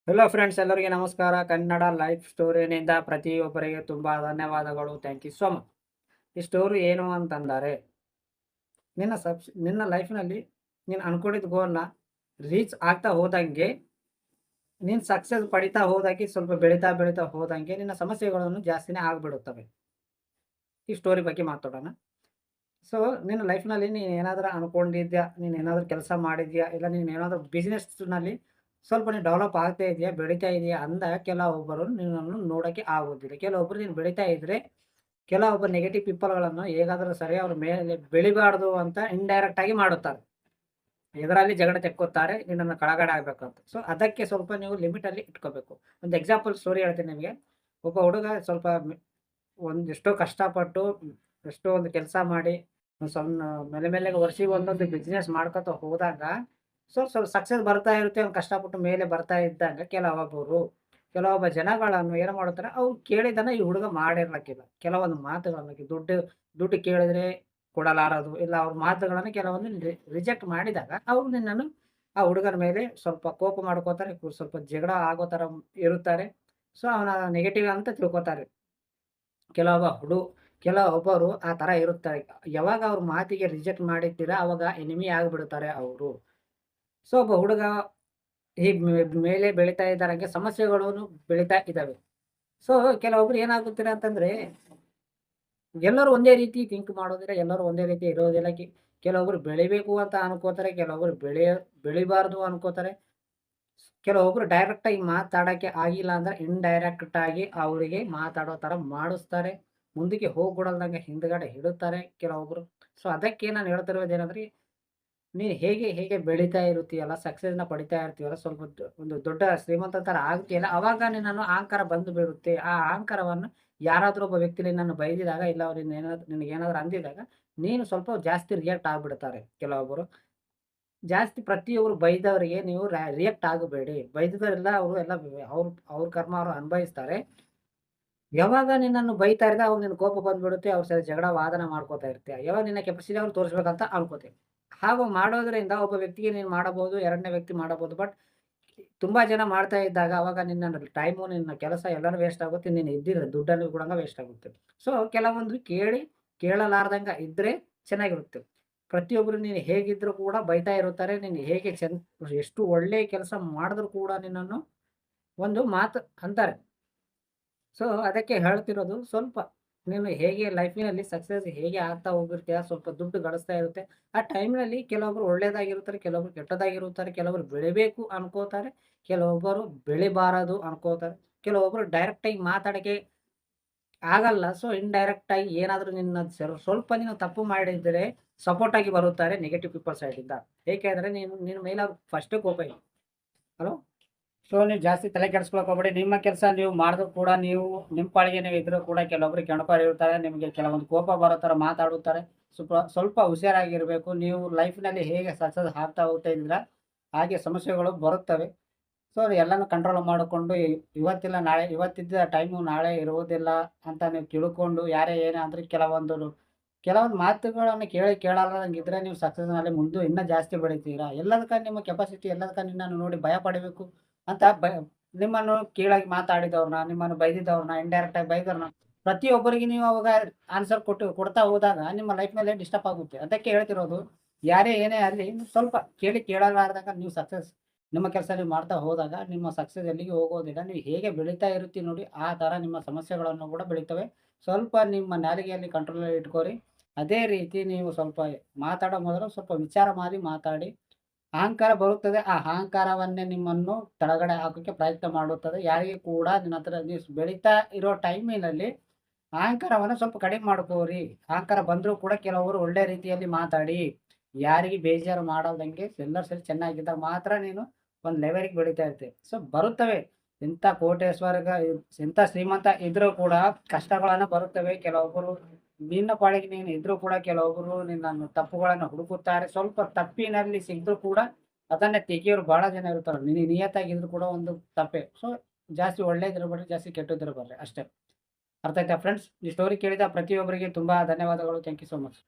Hello friends, ಎಲ್ಲರಿಗೆ ನಮಸ್ಕಾರ. Kannada life ಸ್ಟೋರಿನಿಂದ ಪ್ರತಿಯೊಬ್ಬರಿಗೆ ತುಂಬ ಧನ್ಯವಾದಗಳು. Thank you so much. ಈ ಸ್ಟೋರಿ ಏನು ಅಂತಂದರೆ, ನಿನ್ನ ಲೈಫ್ನಲ್ಲಿ ನೀನು ಅನ್ಕೊಂಡಿದ್ದ ಗೋಲ್ನ ರೀಚ್ ಆಗ್ತಾ ಹೋದಂಗೆ, ನೀನು ಸಕ್ಸಸ್ ಪಡಿತಾ ಹೋದಾಗೆ, ಸ್ವಲ್ಪ ಬೆಳೀತಾ ಬೆಳೀತಾ ಹೋದಂಗೆ ನಿನ್ನ ಸಮಸ್ಯೆಗಳನ್ನು ಜಾಸ್ತಿನೇ ಆಗಿಬಿಡುತ್ತವೆ. ಈ ಸ್ಟೋರಿ ಬಗ್ಗೆ ಮಾತಾಡೋಣ. ಸೊ ನಿನ್ನ ಲೈಫ್ನಲ್ಲಿ ನೀನು ಏನಾದರೂ ಅನ್ಕೊಂಡಿದ್ಯಾ, ನೀನು ಏನಾದರೂ ಕೆಲಸ ಮಾಡಿದ್ಯಾ, ಇಲ್ಲ ನೀನು ಏನಾದರೂ ಬಿಸ್ನೆಸ್ನಲ್ಲಿ ಸ್ವಲ್ಪ ನೀನು ಡೆವಲಪ್ ಆಗ್ತಾ ಇದೆಯಾ, ಬೆಳೀತಾ ಇದೆಯಾ ಅಂದ ಕೆಲವೊಬ್ಬರು ನಿನ್ನನ್ನು ನೋಡೋಕ್ಕೆ ಆಗೋದಿಲ್ಲ. ಕೆಲವೊಬ್ಬರು ನೀನು ಬೆಳೀತಾ ಇದ್ದರೆ, ಕೆಲವೊಬ್ಬ ನೆಗೆಟಿವ್ ಪೀಪಲ್ಗಳನ್ನು ಹೇಗಾದರೂ ಸರಿ ಅವ್ರ ಮೇಲೆ ಬೆಳಿಬಾರ್ದು ಅಂತ ಇಂಡೈರೆಕ್ಟ್ ಆಗಿ ಮಾಡುತ್ತಾರೆ. ಇದರಲ್ಲಿ ಜಗಳ ತೆಕ್ಕೋತಾರೆ, ನಿನ್ನನ್ನು ಕೆಳಗಡೆ ಆಗಬೇಕಂತ. ಸೊ ಅದಕ್ಕೆ ಸ್ವಲ್ಪ ನೀವು ಲಿಮಿಟಲ್ಲಿ ಇಟ್ಕೋಬೇಕು. ಒಂದು ಎಕ್ಸಾಂಪಲ್ ಸ್ಟೋರಿ ಹೇಳ್ತೀನಿ ನಿಮಗೆ. ಒಬ್ಬ ಹುಡುಗ ಸ್ವಲ್ಪ ಎಷ್ಟೋ ಕಷ್ಟಪಟ್ಟು ಎಷ್ಟೋ ಒಂದು ಕೆಲಸ ಮಾಡಿ ಸಣ್ಣ ಮೇಲೆ ಮೇಲೆಗೆ ವರ್ಷಿಗೆ ಒಂದೊಂದು ಬಿಸ್ನೆಸ್ ಮಾಡ್ಕೊತ ಹೋದಾಗ ಸ್ವಲ್ಪ ಸಕ್ಸಸ್ ಬರ್ತಾ ಇರುತ್ತೆ. ಅವ್ನು ಕಷ್ಟಪಟ್ಟು ಮೇಲೆ ಬರ್ತಾ ಇದ್ದಾಗ ಕೆಲವೊಬ್ಬ ಜನಗಳನ್ನು ಏನು ಮಾಡುತ್ತಾರೆ, ಅವ್ರು ಕೇಳಿದ್ದನ್ನು ಈ ಹುಡುಗ ಮಾಡಿರ್ಲಕ್ಕಿಲ್ಲ. ಕೆಲವೊಂದು ಮಾತುಗಳನ್ನು ದುಡ್ಡು ಕೇಳಿದ್ರೆ ಕೊಡಲಾರದು, ಇಲ್ಲ ಅವ್ರ ಮಾತುಗಳನ್ನು ಕೆಲವೊಂದು ರಿಜೆಕ್ಟ್ ಮಾಡಿದಾಗ ಅವ್ರು ನಿನ್ನನ್ನು ಆ ಹುಡುಗನ ಮೇಲೆ ಸ್ವಲ್ಪ ಕೋಪ ಮಾಡ್ಕೋತಾರೆ, ಸ್ವಲ್ಪ ಜಗಳ ಆಗೋ ಥರ ಇರುತ್ತಾರೆ. ಸೊ ಅವನ ನೆಗೆಟಿವ್ ಅಂತ ತಿಳ್ಕೊತಾರೆ. ಕೆಲವೊಬ್ಬರು ಆ ಥರ ಇರುತ್ತಾರೆ. ಯಾವಾಗ ಅವ್ರ ಮಾತಿಗೆ ರಿಜೆಕ್ಟ್ ಮಾಡಿದ್ದೀರಾ ಅವಾಗ ಎನಿಮಿ ಆಗಿಬಿಡುತ್ತಾರೆ ಅವರು. ಸೊ ಒಬ್ಬ ಹುಡುಗ ಮೇಲೆ ಬೆಳೀತಾ ಇದ್ದಾರಂಗೆ ಸಮಸ್ಯೆಗಳನ್ನು ಬೆಳೀತಾ ಇದ್ದಾವೆ. ಸೊ ಕೆಲವೊಬ್ರು ಏನಾಗುತ್ತೀರ ಅಂತಂದ್ರೆ, ಎಲ್ಲರೂ ಒಂದೇ ರೀತಿ ಥಿಂಕ್ ಮಾಡೋದಿಲ್ಲ, ಎಲ್ಲರೂ ಒಂದೇ ರೀತಿ ಇರೋದಿಲ್ಲ. ಕೆಲವೊಬ್ರು ಬೆಳಿಬೇಕು ಅಂತ ಅನ್ಕೋತಾರೆ, ಕೆಲವೊಬ್ರು ಬೆಳಿಬಾರ್ದು ಅನ್ಕೋತಾರೆ. ಕೆಲವೊಬ್ರು ಡೈರೆಕ್ಟ್ ಆಗಿ ಮಾತಾಡಕ್ಕೆ ಆಗಿಲ್ಲ ಅಂದ್ರೆ ಇಂಡೈರೆಕ್ಟ್ ಆಗಿ ಅವರಿಗೆ ಮಾತಾಡೋ ತರ ಮಾಡಿಸ್ತಾರೆ. ಮುಂದಕ್ಕೆ ಹೋಗ್ಬಿಡಲ್ದಂಗೆ ಹಿಂದ್ಗಡೆ ಇಡುತ್ತಾರೆ ಕೆಲವೊಬ್ರು. ಸೊ ಅದಕ್ಕೆ ನಾನು ಹೇಳ್ತಿರೋದೇನಂದ್ರೆ, ನೀನು ಹೇಗೆ ಬೆಳೀತಾ ಇರುತ್ತೀಯಲ್ಲ, ಸಕ್ಸಸ್‌ನ ಪಡಿತಾ ಇರ್ತೀಯಲ್ಲ, ಸ್ವಲ್ಪ ಒಂದು ದೊಡ್ಡ ಶ್ರೀಮಂತ ಥರ ಆಗ್ತೀಯಲ್ಲ, ಅವಾಗ ನಿನ್ನನ್ನು ಅಹಂಕಾರ ಬಂದು ಬಿಡುತ್ತೆ. ಆ ಅಹಂಕಾರವನ್ನು ಯಾರಾದರೂ ಒಬ್ಬ ವ್ಯಕ್ತಿ ನಿನ್ನನ್ನು ಬೈದಿದಾಗ, ಇಲ್ಲ ಅವ್ರು ನಿನಗೇನಾದ್ರು ಅಂದಿದಾಗ, ನೀನು ಸ್ವಲ್ಪ ಜಾಸ್ತಿ ರಿಯಾಕ್ಟ್ ಆಗ್ಬಿಡ್ತಾರೆ ಕೆಲವೊಬ್ಬರು. ಜಾಸ್ತಿ ಪ್ರತಿಯೊಬ್ಬರು ಬೈದವರಿಗೆ ನೀವು ರಿಯಾಕ್ಟ್ ಆಗಬೇಡಿ. ಬೈದಿದವರೆಲ್ಲ ಅವರು ಎಲ್ಲ ಅವ್ರ ಕರ್ಮ ಅವರು ಅನುಭವಿಸ್ತಾರೆ. ಯಾವಾಗ ನಿನ್ನನ್ನು ಬೈತಾ ಇರ್ತಾರೆ ಅವಾಗ ನಿನ್ನ ಕೋಪ ಬಂದ್ಬಿಡುತ್ತೆ. ಅವ್ರ ಸರಿ ಜಗಳ ವಾದನ ಮಾಡ್ಕೋತಾ ಇರ್ತೀಯ. ಯಾವಾಗ ನಿನ್ನ ಕೆಪಾಸಿಟಿ ಅವ್ರು ತೋರಿಸ್ಬೇಕಂತ ಅನ್ಕೋತೀವಿ. ಹಾಗೂ ಮಾಡೋದ್ರಿಂದ ಒಬ್ಬ ವ್ಯಕ್ತಿಗೆ ನೀನು ಮಾಡಬಹುದು, ಎರಡನೇ ವ್ಯಕ್ತಿ ಮಾಡಬಹುದು. ಬಟ್ ತುಂಬಾ ಜನ ಮಾಡ್ತಾ ಇದ್ದಾಗ ಅವಾಗ ನಿನ್ನ ಟೈಮು, ನಿನ್ನ ಕೆಲಸ ಎಲ್ಲಾನು ವೇಸ್ಟ್ ಆಗುತ್ತೆ. ನೀನು ಇದ್ದಿರೋ ದುಡ್ಡನ್ನು ಕೂಡ ವೇಸ್ಟ್ ಆಗುತ್ತೆ. ಸೊ ಕೆಲವೊಂದು ಕೇಳಲಾರ್ದಂಗ ಇದ್ರೆ ಚೆನ್ನಾಗಿರುತ್ತೆ. ಪ್ರತಿಯೊಬ್ಬರು ನೀನು ಹೇಗಿದ್ರು ಕೂಡ ಬೈತಾ ಇರುತ್ತಾರೆ. ನೀನು ಹೇಗೆ ಎಷ್ಟು ಒಳ್ಳೆ ಕೆಲಸ ಮಾಡಿದ್ರು ಕೂಡ ನಿನ್ನನ್ನು ಒಂದು ಮಾತು ಅಂತಾರೆ. ಸೊ ಅದಕ್ಕೆ ಹೇಳ್ತಿರೋದು, ಸ್ವಲ್ಪ ನೀನು ಹೇಗೆ ಲೈಫಿನಲ್ಲಿ ಸಕ್ಸಸ್ ಹೇಗೆ ಆಗ್ತಾ ಹೋಗಿರ್ತೀಯ, ಸ್ವಲ್ಪ ದುಡ್ಡು ಗಳಿಸ್ತಾ ಇರುತ್ತೆ. ಆ ಟೈಮ್‌ನಲ್ಲಿ ಕೆಲವೊಬ್ರು ಒಳ್ಳೆಯದಾಗಿರುತ್ತಾರೆ, ಕೆಲವೊಬ್ರು ಕೆಟ್ಟದಾಗಿರುತ್ತಾರೆ, ಕೆಲವೊಬ್ರು ಬೆಳಿಬೇಕು ಅನ್ಕೋತಾರೆ, ಕೆಲವೊಬ್ಬರು ಬೆಳಿಬಾರದು ಅನ್ಕೋತಾರೆ, ಕೆಲವೊಬ್ರು ಡೈರೆಕ್ಟಾಗಿ ಮಾತಾಡಕ್ಕೆ ಆಗಲ್ಲ. ಸೊ ಇಂಡೈರೆಕ್ಟ್ ಆಗಿ ಏನಾದರೂ ನಿನ್ನ ಸ್ವಲ್ಪ ನೀನು ತಪ್ಪು ಮಾಡಿದರೆ ಸಪೋರ್ಟ್ ಆಗಿ ಬರುತ್ತಾರೆ ನೆಗೆಟಿವ್ ಪೀಪಲ್ ಸೈಡಿಂದ. ಏಕೆಂದರೆ ನಿನ್ನ ಮೇಲೆ ಅವ್ರಿಗೆ ಫಸ್ಟೇ ಕೋಪ ಇದೆ. ಹಲೋ. ಸೊ ನೀವು ಜಾಸ್ತಿ ತಲೆ ಕೆಡಿಸ್ಕೊಳಕ್ ಹೋಗ್ಬೇಡಿ. ನಿಮ್ಮ ಕೆಲಸ ನೀವು ಮಾಡಿದ್ರು ಕೂಡ, ನೀವು ನಿಮ್ಮ ಪಾಡಿಗೆ ನೀವು ಇದ್ರೂ ಕೂಡ ಕೆಲವೊಬ್ರು ಕೆಣಕೋರು ಇರ್ತಾರೆ. ನಿಮಗೆ ಕೆಲವೊಂದು ಕೋಪ ಬರೋ ಥರ ಮಾತಾಡುತ್ತಾರೆ. ಸ್ವಲ್ಪ ಹುಷಾರಾಗಿರಬೇಕು. ನೀವು ಲೈಫ್‌ನಲ್ಲಿ ಹೇಗೆ ಸಕ್ಸಸ್ ಆಗ್ತಾ ಹೋಗ್ತಾ ಇದ್ದೀರಾ, ಹಾಗೆ ಸಮಸ್ಯೆಗಳು ಬರುತ್ತವೆ. ಸೊ ಎಲ್ಲಾನು ಕಂಟ್ರೋಲ್ ಮಾಡಿಕೊಂಡು, ಇವತ್ತಿಲ್ಲ ನಾಳೆ, ಇವತ್ತಿದ್ದ ಟೈಮು ನಾಳೆ ಇರುವುದಿಲ್ಲ ಅಂತ ನೀವು ತಿಳ್ಕೊಂಡು, ಯಾರೇ ಏನೇ ಅಂದ್ರು ಕೆಲವೊಂದು ಮಾತುಗಳನ್ನು ಕೇಳಲಾರ್ದಂಗಿದ್ರೆ ನೀವು ಸಕ್ಸಸ್‌ನಲ್ಲಿ ಮುಂದೆ ಇನ್ನೂ ಜಾಸ್ತಿ ಬೆಳಿತೀರಾ. ಎಲ್ಲದಕ್ಕ ನಿಮ್ಮ ಕೆಪಾಸಿಟಿ, ಎಲ್ಲದಕ್ಕ ನಿನ್ನನ್ನು ನೋಡಿ ಭಯ ಪಡಬೇಕು ಅಂತ ನಿಮ್ಮನ್ನು ಕೀಳಾಗಿ ಮಾತಾಡಿದವ್ರನ್ನ, ನಿಮ್ಮನ್ನು ಬೈದಿದ್ದವ್ರನ್ನ, ಇಂಡೈರೆಕ್ಟ್ ಆಗಿ ಬೈದವ್ರನ್ನ, ಪ್ರತಿಯೊಬ್ಬರಿಗೆ ನೀವು ಅವಾಗ ಆನ್ಸರ್ ಕೊಡ್ತಾ ಹೋದಾಗ ನಿಮ್ಮ ಲೈಫ್‌ನಲ್ಲಿ ಡಿಸ್ಟರ್ಬ್ ಆಗುತ್ತೆ. ಅದಕ್ಕೆ ಹೇಳ್ತಿರೋದು, ಯಾರೇ ಏನೇ ಆಗಲಿ ಸ್ವಲ್ಪ ಕೇಳಲಾರ್ದಂಗ ನೀವು ನಿಮ್ಮ ಕೆಲಸ ನೀವು ಮಾಡ್ತಾ ಹೋದಾಗ ನಿಮ್ಮ ಸಕ್ಸಸ್ ಎಲ್ಲಿಗೆ ಹೋಗೋದಿಲ್ಲ. ನೀವು ಹೇಗೆ ಬೆಳೀತಾ ಇರುತ್ತೀರಿ ನೋಡಿ, ಆ ಥರ ನಿಮ್ಮ ಸಮಸ್ಯೆಗಳನ್ನು ಕೂಡ ಬೆಳೀತವೆ. ಸ್ವಲ್ಪ ನಿಮ್ಮ ನಾಲಿಗೆಯಲ್ಲಿ ಕಂಟ್ರೋಲಲ್ಲಿ ಇಟ್ಕೊರಿ. ಅದೇ ರೀತಿ ನೀವು ಸ್ವಲ್ಪ ಮಾತಾಡೋ ಮೊದಲು ಸ್ವಲ್ಪ ವಿಚಾರ ಮಾಡಿ ಮಾತಾಡಿ. ಅಹಂಕಾರ ಬರುತ್ತದೆ. ಆ ಅಹಂಕಾರವನ್ನೇ ನಿಮ್ಮನ್ನು ಕೆಳಗಡೆ ಹಾಕೋಕ್ಕೆ ಪ್ರಯತ್ನ ಮಾಡುತ್ತದೆ. ಯಾರಿಗೂ ಕೂಡ ನಿನ್ನ ಹತ್ರ ನೀವು ಬೆಳೀತಾ ಇರೋ ಟೈಮಿನಲ್ಲಿ ಅಹಂಕಾರವನ್ನು ಸ್ವಲ್ಪ ಕಡಿಮೆ ಮಾಡ್ಕೋರಿ. ಅಹಂಕಾರ ಬಂದರೂ ಕೂಡ ಕೆಲವರು ಒಳ್ಳೆ ರೀತಿಯಲ್ಲಿ ಮಾತಾಡಿ. ಯಾರಿಗೆ ಬೇಜಾರು ಮಾಡಲ್ದಂಗೆ ಎಲ್ಲರೂ ಸರಿ ಚೆನ್ನಾಗಿದ್ದಾಗ ಮಾತ್ರ ನೀನು ಒಂದು ಲೆವೆಲ್‌ಗೆ ಬೆಳೀತಾ ಇರ್ತೀಯ. ಸೊ ಬರುತ್ತವೆ. ಇಂಥ ಕೋಟೇಶ್ವರಗ ಇಂಥ ಶ್ರೀಮಂತ ಇದ್ರೂ ಕೂಡ ಕಷ್ಟಗಳನ್ನ ಬರುತ್ತವೆ. ಕೆಲವೊಬ್ಬರು ನಿನ್ನ ಪಾಡಿಗೆ ನೀನು ಇದ್ರೂ ಕೂಡ ಕೆಲವೊಬ್ಬರು ನಿನ್ನನ್ನು ತಪ್ಪುಗಳನ್ನು ಹುಡುಕುತ್ತಾರೆ. ಸ್ವಲ್ಪ ತಪ್ಪಿನಲ್ಲಿ ಸಿಕ್ಕಿದ್ರು ಕೂಡ ಅದನ್ನೇ ತೆಗೆಯೋರು ಬಹಳ ಜನ ಇರ್ತಾರೆ. ನೀನು ನಿಯತ್ತಾಗಿದ್ರು ಕೂಡ ಒಂದು ತಪ್ಪೇ. ಸೊ ಜಾಸ್ತಿ ಒಳ್ಳೇದಿರಬೇಡ್ರಿ, ಜಾಸ್ತಿ ಕೆಟ್ಟದ್ದಿರಬಾರ್ದು ಅಷ್ಟೇ. ಅರ್ಥ ಆಯ್ತಾ ಫ್ರೆಂಡ್ಸ್? ಈ ಸ್ಟೋರಿ ಕೇಳಿದ ಪ್ರತಿಯೊಬ್ಬರಿಗೆ ತುಂಬಾ ಧನ್ಯವಾದಗಳು. Thank you so much.